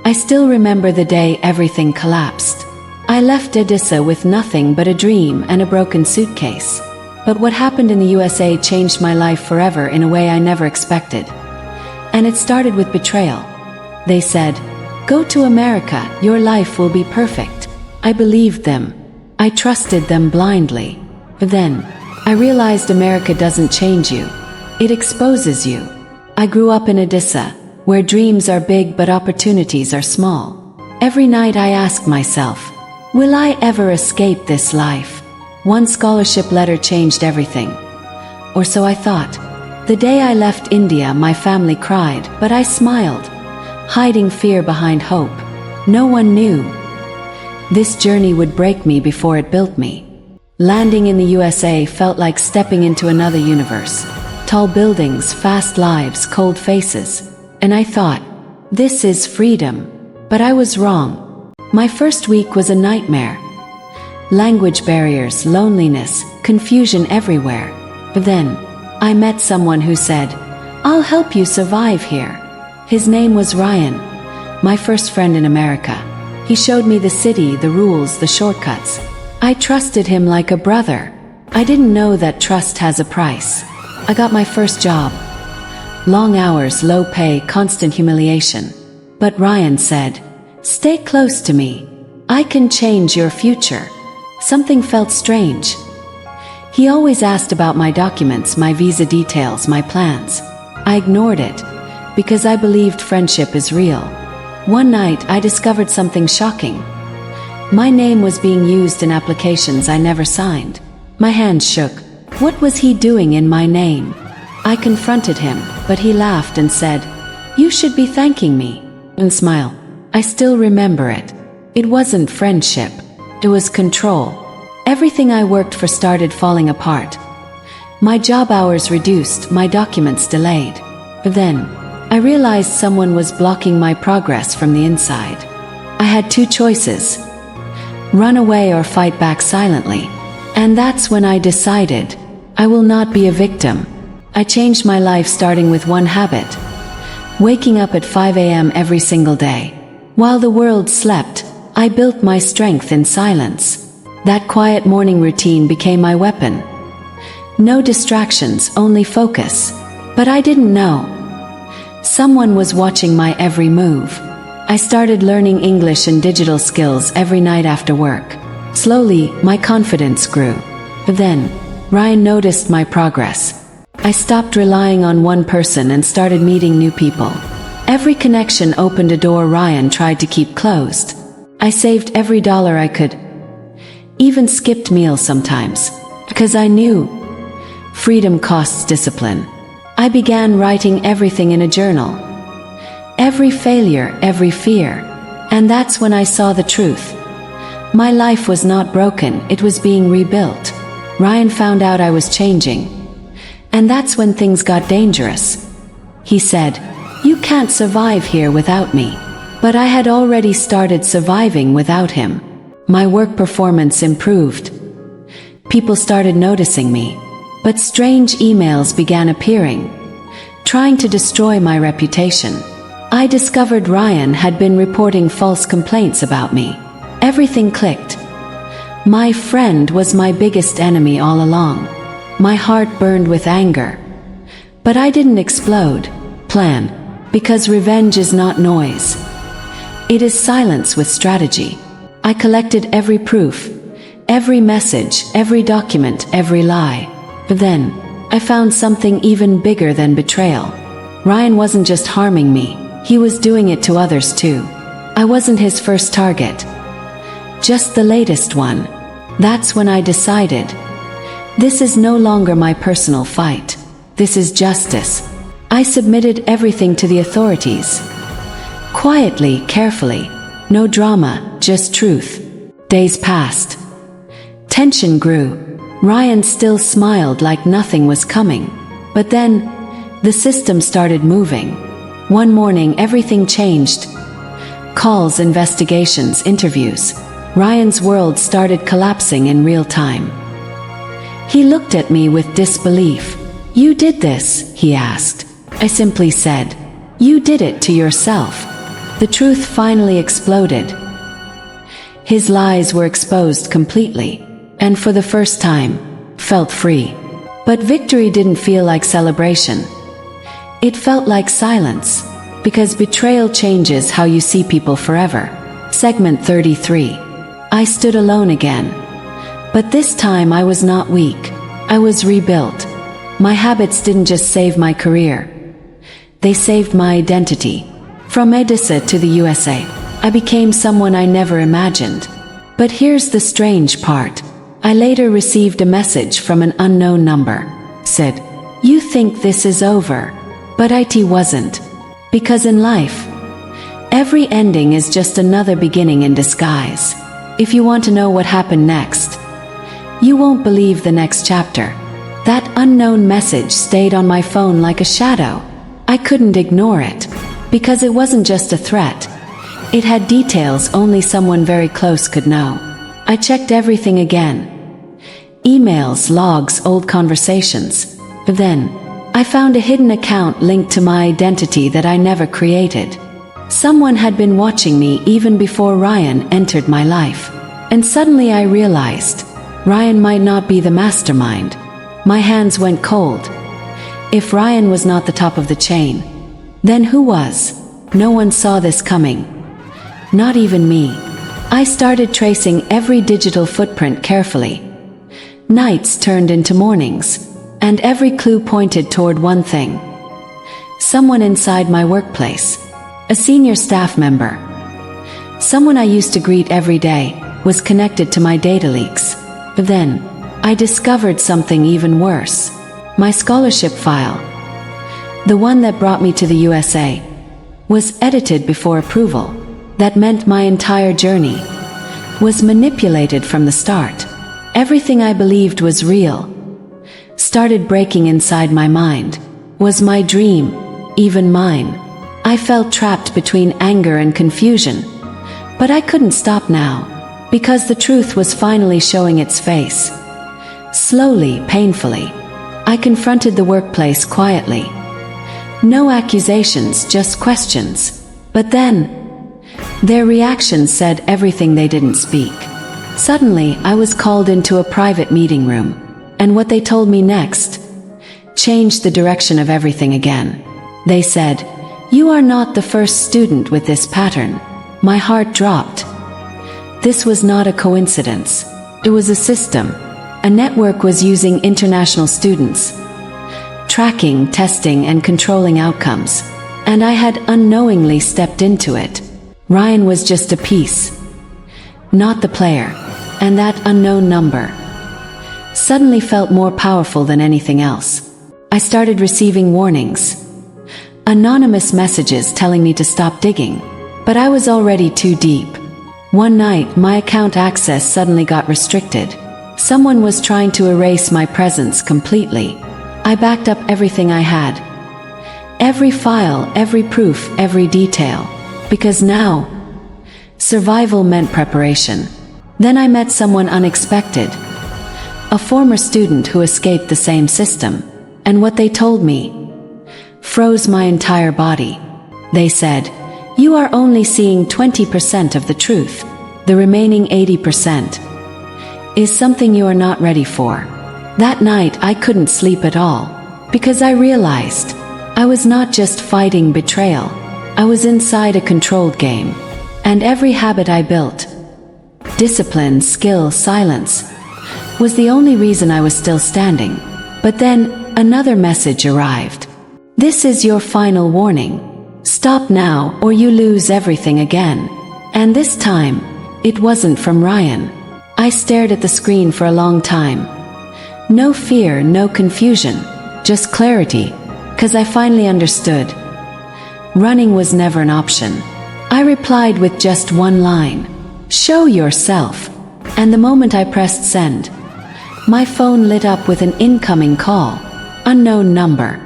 I still remember the day everything collapsed. I left Odisha with nothing but a dream and a broken suitcase. But what happened in the USA changed my life forever in a way I never expected. And it started with betrayal. They said, "Go to America, your life will be perfect." I believed them. I trusted them blindly. But then, I realized America doesn't change you. It exposes you. I grew up in Odisha, where dreams are big but opportunities are small. Every night I ask myself, will I ever escape this life? One scholarship letter changed everything. Or so I thought. The day I left India, my family cried, but I smiled, hiding fear behind hope. No one knew. This journey would break me before it built me. Landing in the USA felt like stepping into another universe. Tall buildings, fast lives, cold faces. And I thought, this is freedom. But I was wrong. My first week was a nightmare. Language barriers, loneliness, confusion everywhere. But then, I met someone who said, "I'll help you survive here." His name was Ryan, my first friend in America. He showed me the city, the rules, the shortcuts. I trusted him like a brother. I didn't know that trust has a price. I got my first job. Long hours, low pay, constant humiliation. But Ryan said, "Stay close to me. I can change your future." Something felt strange. He always asked about my documents, my visa details, my plans. I ignored it, because I believed friendship is real. One night, I discovered something shocking. My name was being used in applications I never signed. My hands shook. What was he doing in my name? I confronted him, but he laughed and said, "You should be thanking me." And smile. I still remember it. It wasn't friendship. It was control. Everything I worked for started falling apart. My job hours reduced, my documents delayed. But then, I realized someone was blocking my progress from the inside. I had two choices: run away or fight back silently. And that's when I decided, I will not be a victim. I changed my life starting with one habit: waking up at 5 a.m. every single day. While the world slept, I built my strength in silence. That quiet morning routine became my weapon. No distractions, only focus. But I didn't know. Someone was watching my every move. I started learning English and digital skills every night after work. Slowly, my confidence grew. But then, Ryan noticed my progress. I stopped relying on one person and started meeting new people. Every connection opened a door Ryan tried to keep closed. I saved every dollar I could, even skipped meals sometimes, because I knew freedom costs discipline. I began writing everything in a journal. Every failure, every fear. And that's when I saw the truth. My life was not broken, it was being rebuilt. Ryan found out I was changing. And that's when things got dangerous. He said, "You can't survive here without me." But I had already started surviving without him. My work performance improved. People started noticing me. But strange emails began appearing, trying to destroy my reputation. I discovered Ryan had been reporting false complaints about me. Everything clicked. My friend was my biggest enemy all along. My heart burned with anger. But I didn't explode. Plan. Because revenge is not noise. It is silence with strategy. I collected every proof, every message, every document, every lie. But then, I found something even bigger than betrayal. Ryan wasn't just harming me, he was doing it to others too. I wasn't his first target, just the latest one. That's when I decided, this is no longer my personal fight. This is justice. I submitted everything to the authorities. Quietly, carefully. No drama, just truth. Days passed. Tension grew. Ryan still smiled like nothing was coming. But then, the system started moving. One morning, everything changed. Calls, investigations, interviews. Ryan's world started collapsing in real time. He looked at me with disbelief. "You did this?" he asked. I simply said, "You did it to yourself." The truth finally exploded. His lies were exposed completely, and for the first time, felt free. But victory didn't feel like celebration. It felt like silence, because betrayal changes how you see people forever. Segment 33. I stood alone again. But this time I was not weak. I was rebuilt. My habits didn't just save my career. They saved my identity. From Odisha to the USA, I became someone I never imagined. But here's the strange part. I later received a message from an unknown number. Said, "You think this is over." But it wasn't. Because in life, every ending is just another beginning in disguise. If you want to know what happened next, you won't believe the next chapter. That unknown message stayed on my phone like a shadow. I couldn't ignore it, because it wasn't just a threat. It had details only someone very close could know. I checked everything again. Emails, logs, old conversations. But then, I found a hidden account linked to my identity that I never created. Someone had been watching me even before Ryan entered my life. And suddenly I realized, Ryan might not be the mastermind. My hands went cold. If Ryan was not the top of the chain, then who was? No one saw this coming. Not even me. I started tracing every digital footprint carefully. Nights turned into mornings, and every clue pointed toward one thing. Someone inside my workplace. A senior staff member. Someone I used to greet every day was connected to my data leaks. But then, I discovered something even worse. My scholarship file, the one that brought me to the USA, was edited before approval. That meant my entire journey was manipulated from the start. Everything I believed was real started breaking inside my mind. Was my dream even mine? I felt trapped between anger and confusion. But I couldn't stop now, because the truth was finally showing its face. Slowly, painfully, I confronted the workplace quietly. No accusations, just questions. But then, their reactions said everything they didn't speak. Suddenly, I was called into a private meeting room, and what they told me next changed the direction of everything again. They said, "You are not the first student with this pattern." My heart dropped. This was not a coincidence. It was a system. A network was using international students, tracking, testing, and controlling outcomes. And I had unknowingly stepped into it. Ryan was just a piece, not the player. And that unknown number suddenly felt more powerful than anything else. I started receiving warnings, anonymous messages telling me to stop digging. But I was already too deep. One night, my account access suddenly got restricted. Someone was trying to erase my presence completely. I backed up everything I had. Every file, every proof, every detail. Because now, survival meant preparation. Then I met someone unexpected. A former student who escaped the same system. And what they told me froze my entire body. They said, "You are only seeing 20% of the truth. The remaining 80% is something you are not ready for." That night I couldn't sleep at all, because I realized I was not just fighting betrayal. I was inside a controlled game. And every habit I built, discipline, skill, silence, was the only reason I was still standing. But then, another message arrived. "This is your final warning. Stop now or you lose everything again." And this time, it wasn't from Ryan. I stared at the screen for a long time. No fear, no confusion, just clarity, 'cause I finally understood. Running was never an option. I replied with just one line, "Show yourself." And the moment I pressed send, my phone lit up with an incoming call. Unknown number.